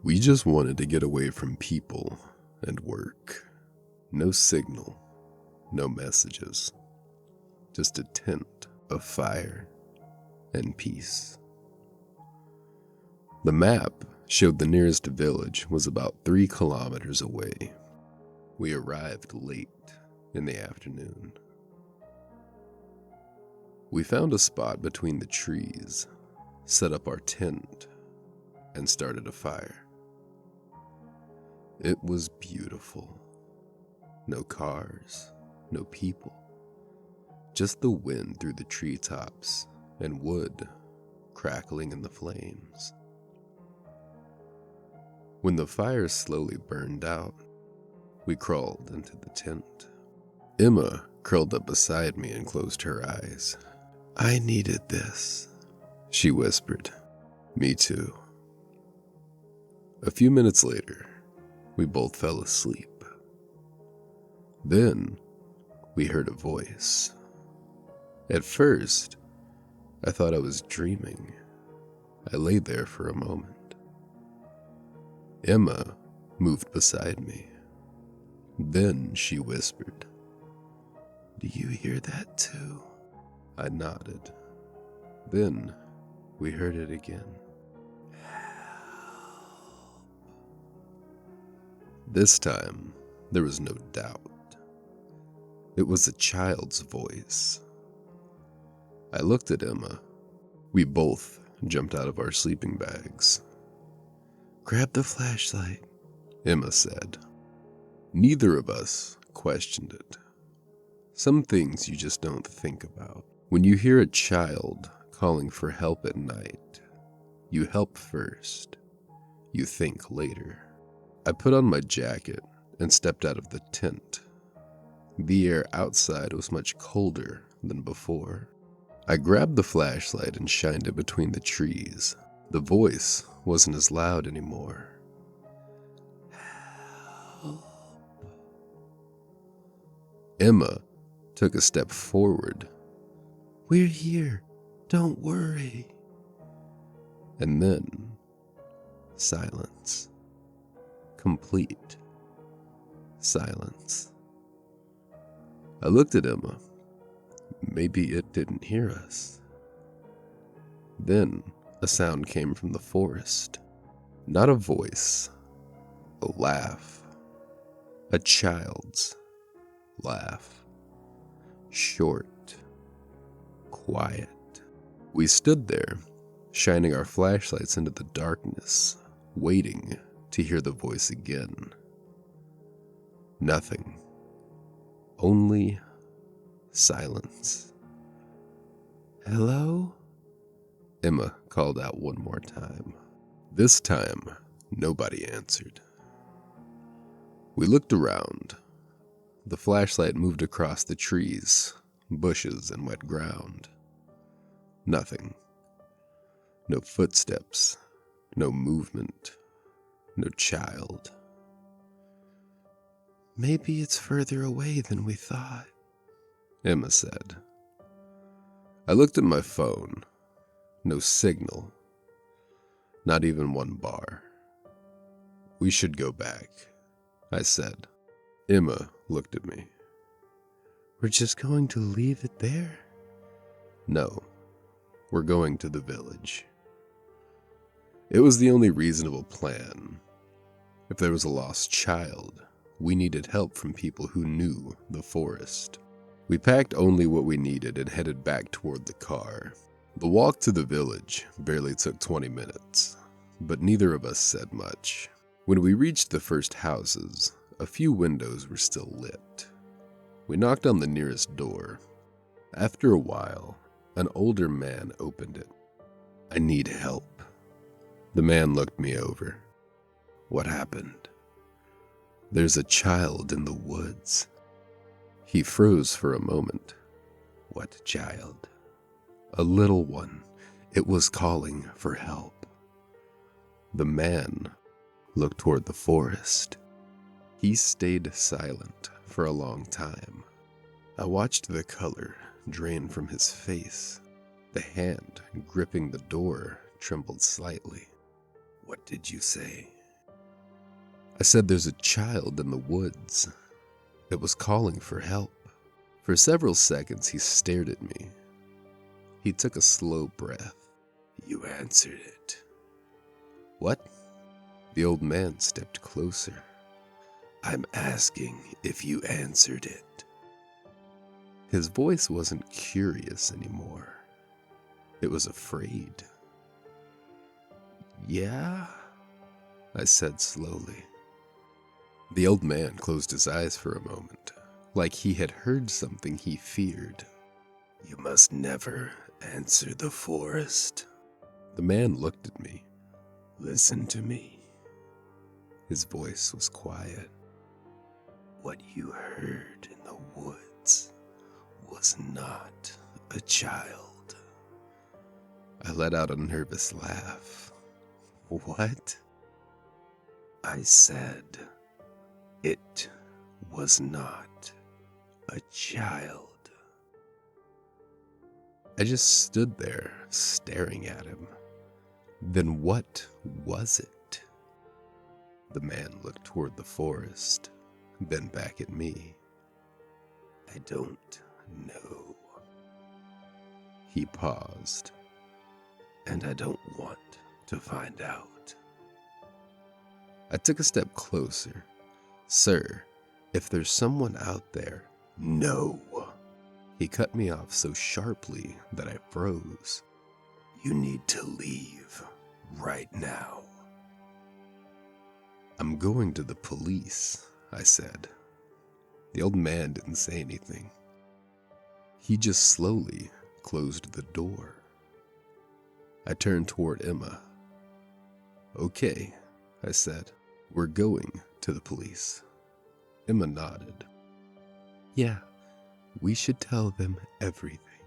We just wanted to get away from people and work. No signal, no messages. Just a tent of fire and peace. The map showed the nearest village was about 3 kilometers away. We arrived late in the afternoon. We found a spot between the trees, set up our tent, and started a fire. It was beautiful. No cars, no people. Just the wind through the treetops and wood crackling in the flames. When the fire slowly burned out, we crawled into the tent. Emma curled up beside me and closed her eyes. "I needed this," she whispered. "Me too." A few minutes later, we both fell asleep. Then, we heard a voice. At first, I thought I was dreaming. I lay there for a moment. Emma moved beside me. Then she whispered, "Do you hear that too?" I nodded. Then we heard it again. This time, there was no doubt. It was a child's voice. I looked at Emma. We both jumped out of our sleeping bags. "Grab the flashlight," Emma said. Neither of us questioned it. Some things you just don't think about. When you hear a child calling for help at night, you help first. You think later. I put on my jacket and stepped out of the tent. The air outside was much colder than before. I grabbed the flashlight and shined it between the trees. The voice wasn't as loud anymore. "Help." Emma took a step forward. "We're here. Don't worry." And then, silence. Complete silence. I looked at Emma. Maybe it didn't hear us. Then a sound came from the forest. Not a voice, a laugh. A child's laugh. Short, quiet. We stood there, shining our flashlights into the darkness, waiting to hear the voice again. Nothing. Only silence. "Hello?" Emma called out one more time. This time, nobody answered. We looked around. The flashlight moved across the trees, bushes, and wet ground. Nothing. No footsteps. No movement. No child. "Maybe it's further away than we thought," Emma said. I looked at my phone. No signal. Not even one bar. "We should go back," I said. Emma looked at me. "We're just going to leave it there?" "No, we're going to the village." It was the only reasonable plan. If there was a lost child, we needed help from people who knew the forest. We packed only what we needed and headed back toward the car. The walk to the village barely took 20 minutes, but neither of us said much. When we reached the first houses, a few windows were still lit. We knocked on the nearest door. After a while, an older man opened it. "I need help." The man looked me over. "What happened?" "There's a child in the woods." He froze for a moment. "What child?" "A little one. It was calling for help." The man looked toward the forest. He stayed silent for a long time. I watched the color drain from his face. The hand gripping the door trembled slightly. "What did you say?" I said, "There's a child in the woods. It was calling for help." For several seconds, he stared at me. He took a slow breath. "You answered it." "What?" The old man stepped closer. "I'm asking if you answered it." His voice wasn't curious anymore. It was afraid. "Yeah?" I said slowly. The old man closed his eyes for a moment, like he had heard something he feared. "You must never answer the forest." The man looked at me. "Listen to me." His voice was quiet. "What you heard in the woods was not a child." I let out a nervous laugh. "What?" "I said it was not a child." I just stood there, staring at him. Then what was it? The man looked toward the forest, then back at me. "I don't know." He paused. "And I don't want to find out." I took a step closer. "Sir, if there's someone out there..." "No." He cut me off so sharply that I froze. "You need to leave right now." "I'm going to the police," I said. The old man didn't say anything. He just slowly closed the door. I turned toward Emma. "Okay," I said. "We're going to the police." Emma nodded. "Yeah, we should tell them everything.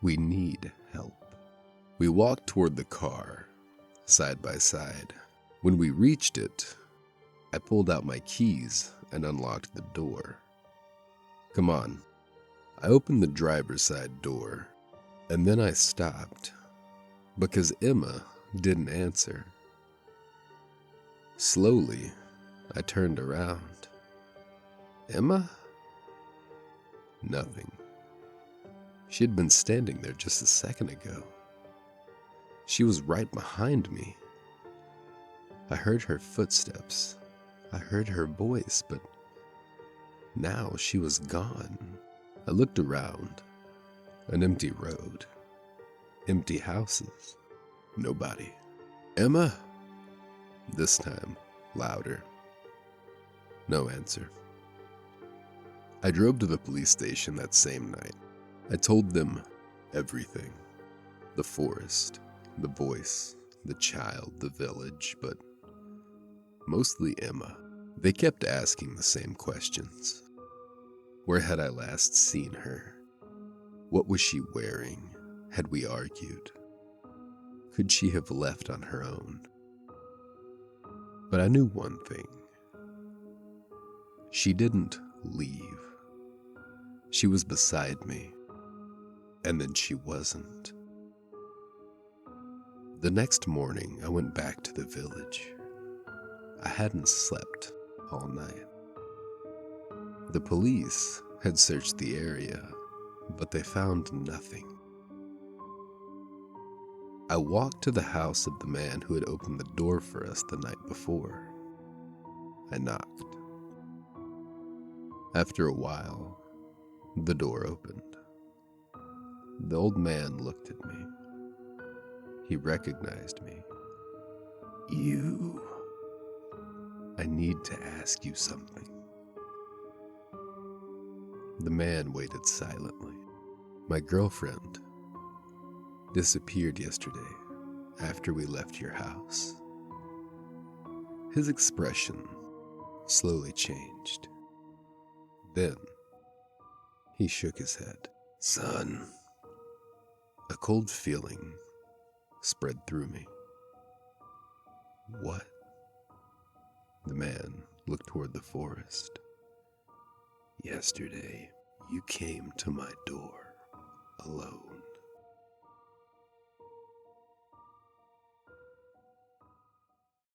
We need help." We walked toward the car, side by side. When we reached it, I pulled out my keys and unlocked the door. "Come on." I opened the driver's side door, and then I stopped because Emma didn't answer. Slowly, I turned around. "Emma?" Nothing. She had been standing there just a second ago. She was right behind me. I heard her footsteps. I heard her voice, but now she was gone. I looked around. An empty road. Empty houses. Nobody. "Emma?" This time, louder. No answer. I drove to the police station that same night. I told them everything. The forest, the voice, the child, the village, but mostly Emma. They kept asking the same questions. Where had I last seen her? What was she wearing? Had we argued? Could she have left on her own? But I knew one thing. She didn't leave. She was beside me, and then she wasn't. The next morning, I went back to the village. I hadn't slept all night. The police had searched the area, but they found nothing. I walked to the house of the man who had opened the door for us the night before. I knocked. After a while, the door opened. The old man looked at me. He recognized me. "You..." "I need to ask you something." The man waited silently. "My girlfriend disappeared yesterday after we left your house." His expression slowly changed. Then he shook his head. "Son..." A cold feeling spread through me. "What?" The man looked toward the forest. "Yesterday, you came to my door alone."